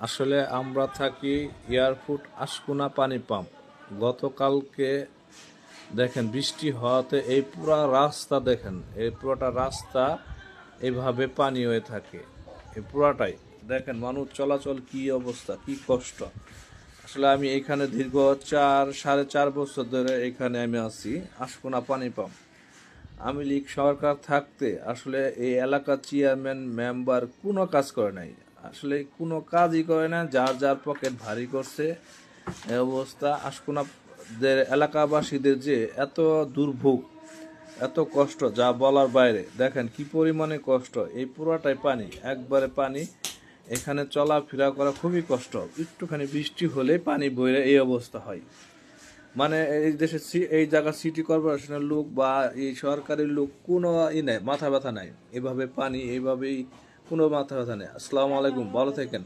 আসলে আমরা থাকি এয়ারপোর্ট আশকোনা পানি পাম্প। গতকালকে দেখেন বৃষ্টি হওয়াতে এই পুরা রাস্তা দেখেন, এই পুরোটা রাস্তা এভাবে পানি হয়ে থাকে। এই পুরাটাই দেখেন, মানুষ চলাচল কি অবস্থা, কি কষ্ট। আসলে আমি এখানে দীর্ঘ 4.5 বছর ধরে এখানে আমি আছি, আশকোনা পানি পাম্প। আমি লীগ সরকার থাকতে আসলে এই এলাকার চেয়ারম্যান মেম্বার কোনো কাজ করে নাই, আসলে কোনো কাজই করে না, যার যার পকেট ভারী করছে। এই অবস্থা আশকোনাদের এলাকাবাসীদের যে এত দুর্ভোগ, এত কষ্ট যা বলার বাইরে। দেখেন কি পরিমাণে কষ্ট, এই পুরাটাই পানি, একবারে পানি। এখানে চলাফেরা করা খুবই কষ্ট, একটুখানি বৃষ্টি হলে পানি বইলে এই অবস্থা হয়। মানে এই দেশে এই জায়গা সিটি কর্পোরেশনের লোক বা এই সরকারি লোক কোনো নেই, মাথা ব্যথা নাই। এভাবে পানি এইভাবেই কোনো মাথা ব্যথা নেই। আসসালামু আলাইকুম, ভালো থাকেন।